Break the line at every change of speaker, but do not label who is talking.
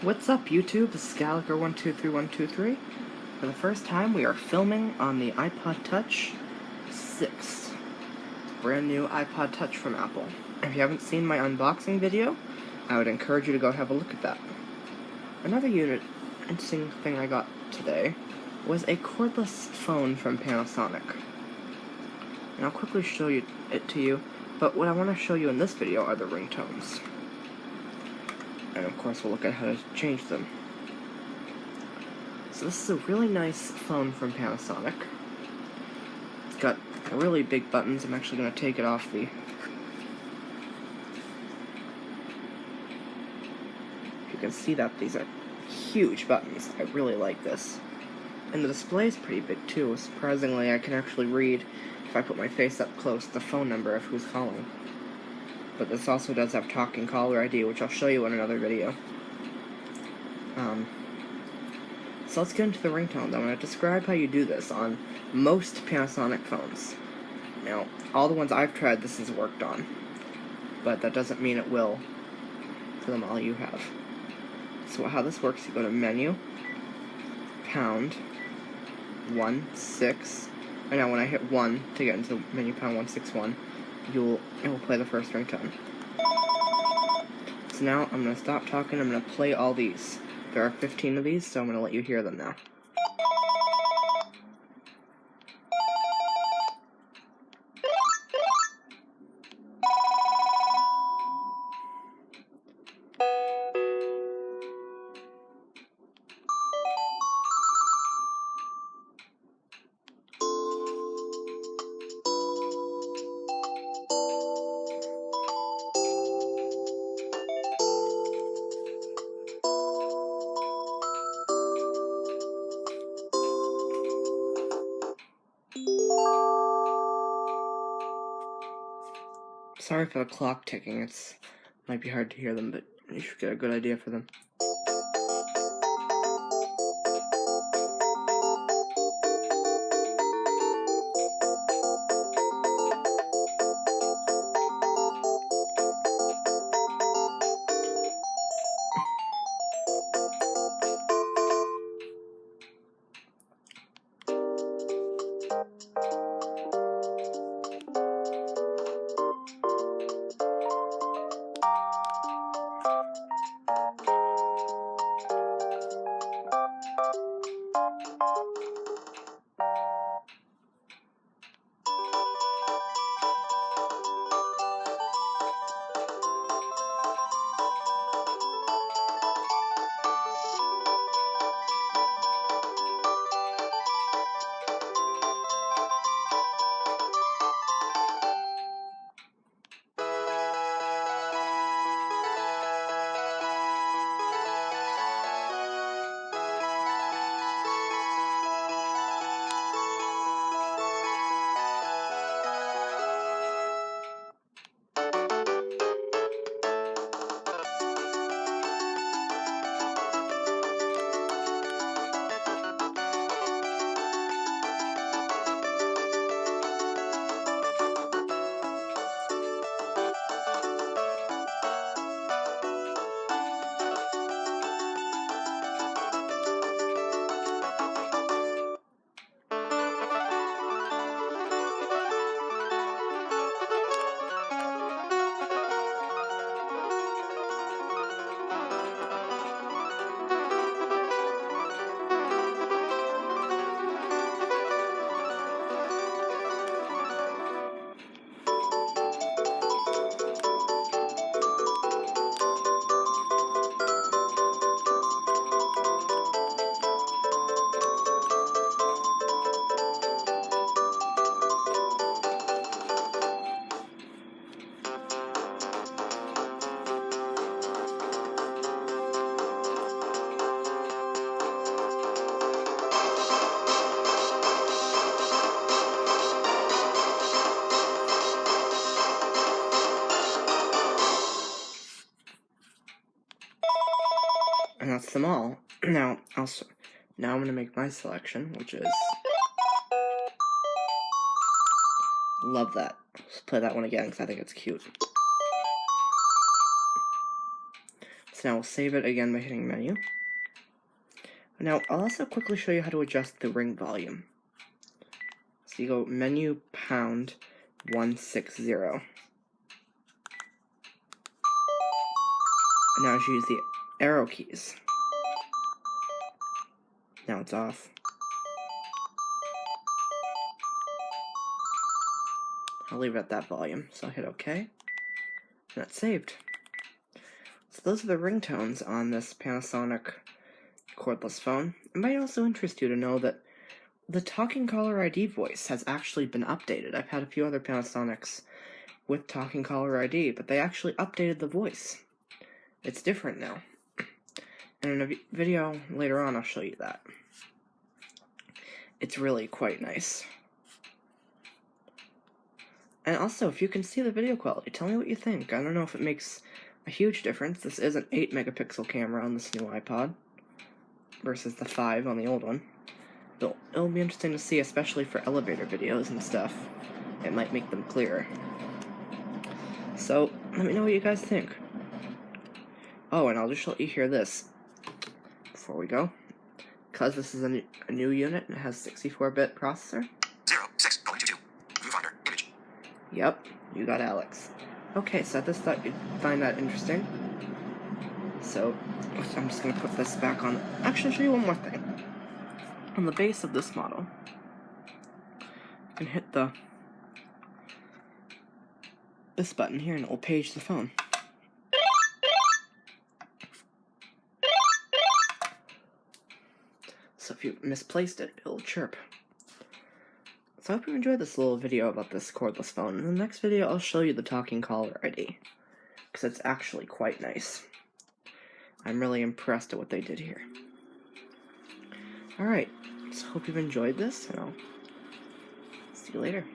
What's up, YouTube? This is Gallagher123123. For the first time, we are filming on the iPod Touch 6. Brand new iPod Touch from Apple. If you haven't seen my unboxing video, I would encourage you to go have a look at that. Another interesting thing I got today was a cordless phone from Panasonic. And I'll quickly show it to you, but what I want to show you in this video are the ringtones. And of course we'll look at how to change them. So this is a really nice phone from Panasonic. It's got really big buttons. I'm actually going to take it off the... You can see that these are huge buttons. I really like this. And the display is pretty big too. Surprisingly, I can actually read, if I put my face up close, the phone number of who's calling. But this also does have talking caller ID, which I'll show you in another video. So let's get into the ringtones. I'm going to describe how you do this on most Panasonic phones. Now, all the ones I've tried this has worked on, but that doesn't mean it will for them all you have. So how this works, you go to Menu, Pound, 1, 6, and now when I hit 1 to get into Menu Pound 161, it will play the first ringtone. So now I'm going to stop talking, I'm going to play all these. There are 15 of these, so I'm going to let you hear them now. Sorry for the clock ticking, might be hard to hear them, but you should get a good idea for them. And that's them all. Now I'm going to make my selection, which is... Love that. Let's play that one again, because I think it's cute. So now we'll save it again by hitting menu. Now, I'll also quickly show you how to adjust the ring volume. So you go menu pound 160. And now I should use the arrow keys. Now it's off. I'll leave it at that volume, so I'll hit OK. And that's saved. So those are the ringtones on this Panasonic cordless phone. It might also interest you to know that the talking caller ID voice has actually been updated. I've had a few other Panasonics with talking caller ID, but they actually updated the voice. It's different now. And in a video later on, I'll show you that. It's really quite nice. And also, if you can see the video quality, tell me what you think. I don't know if it makes a huge difference. This is an 8 megapixel camera on this new iPod versus the 5 on the old one. It'll be interesting to see, especially for elevator videos and stuff. It might make them clearer. So, let me know what you guys think. Oh, and I'll just let you hear this before we go. Because this is a new unit and it has 64-bit processor.
06.22. Viewfinder. Image.
Yep, you got Alex. Okay, so I just thought you'd find that interesting. So, I'm just going to put this back on. Actually, I'll show you one more thing. On the base of this model, you can hit this button here and it will page the phone. So if you misplaced it, it'll chirp. So I hope you enjoyed this little video about this cordless phone. In the next video, I'll show you the talking caller ID, because it's actually quite nice. I'm really impressed at what they did here. Alright, so hope you've enjoyed this, and I'll see you later.